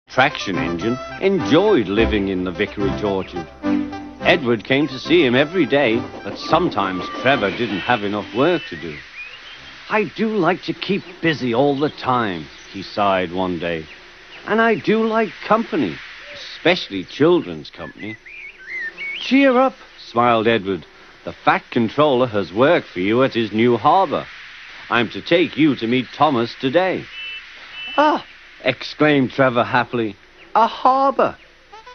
traction engine enjoyed living in the vicarage orchard. Edward came to see him every day, but sometimes Trevor didn't have enough work to do. "I do like to keep busy all the time," he sighed one day. "And I do like company, especially children's company." "Cheer up," smiled Edward. "The Fat Controller has work for you at his new harbour. I'm to take you to meet Thomas today." "Ah!" exclaimed Trevor happily. "A harbour!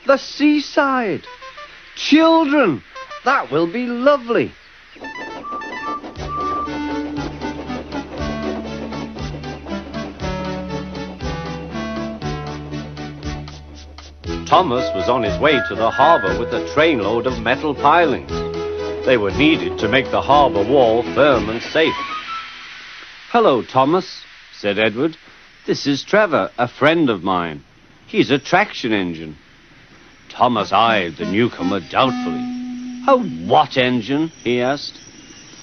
The seaside! Children! That will be lovely!" Thomas was on his way to the harbour with a trainload of metal pilings. They were needed to make the harbour wall firm and safe. "Hello, Thomas," said Edward. "This is Trevor, a friend of mine. He's a traction engine." Thomas eyed the newcomer doubtfully. "A what engine?" he asked.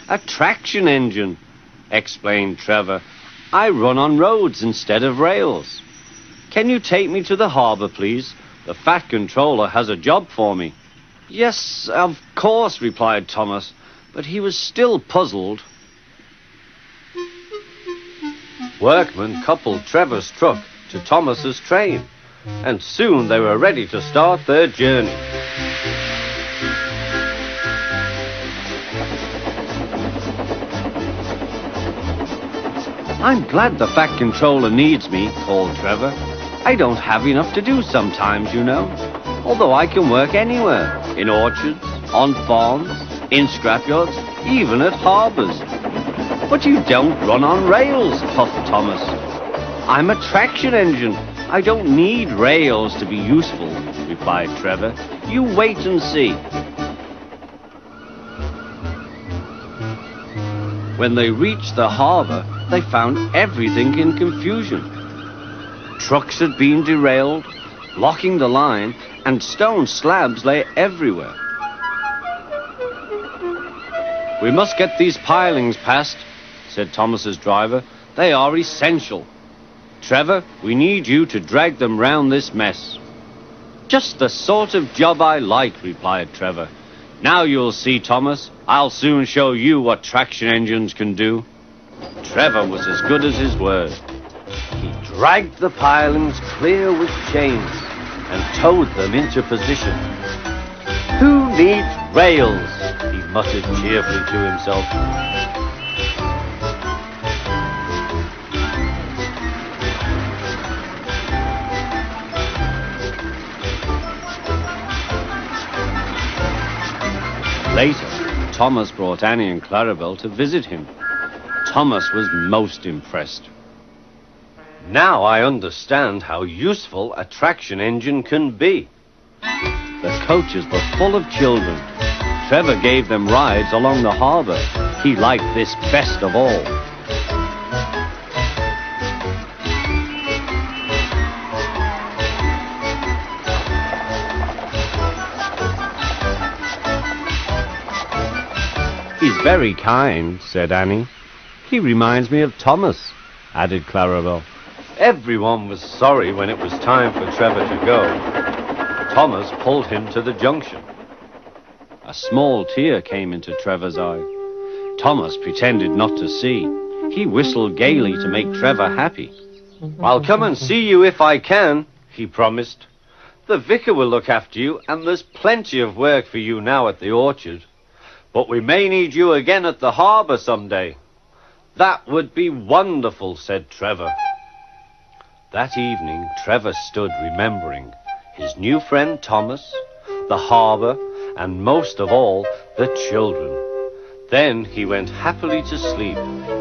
"A traction engine," explained Trevor. "I run on roads instead of rails. Can you take me to the harbour, please? The Fat Controller has a job for me." "Yes, of course," replied Thomas, but he was still puzzled. Workmen coupled Trevor's truck to Thomas's train, and soon they were ready to start their journey. "I'm glad the Fat Controller needs me," called Trevor. "I don't have enough to do sometimes, you know, although I can work anywhere, in orchards, on farms, in scrapyards, even at harbours." "But you don't run on rails," puffed Thomas. "I'm a traction engine. I don't need rails to be useful," replied Trevor. "You wait and see." When they reached the harbour, they found everything in confusion. Trucks had been derailed, blocking the line, and stone slabs lay everywhere. "We must get these pilings past," said Thomas's driver. "They are essential. Trevor, we need you to drag them round this mess." "Just the sort of job I like," replied Trevor. "Now you'll see, Thomas. I'll soon show you what traction engines can do." Trevor was as good as his word. He dragged the pilings clear with chains and towed them into position. "Who needs rails?" he muttered cheerfully to himself. Later, Thomas brought Annie and Clarabelle to visit him. Thomas was most impressed. "Now I understand how useful a traction engine can be." The coaches were full of children. Trevor gave them rides along the harbour. He liked this best of all. "He's very kind," said Annie. "He reminds me of Thomas," added Clarabelle. Everyone was sorry when it was time for Trevor to go. Thomas pulled him to the junction. A small tear came into Trevor's eye. Thomas pretended not to see. He whistled gaily to make Trevor happy. "I'll come and see you if I can," he promised. "The vicar will look after you, and there's plenty of work for you now at the orchard. But we may need you again at the harbour someday." "That would be wonderful," said Trevor. That evening, Trevor stood remembering his new friend Thomas, the harbour, and most of all, the children. Then he went happily to sleep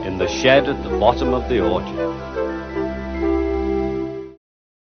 in the shed at the bottom of the orchard.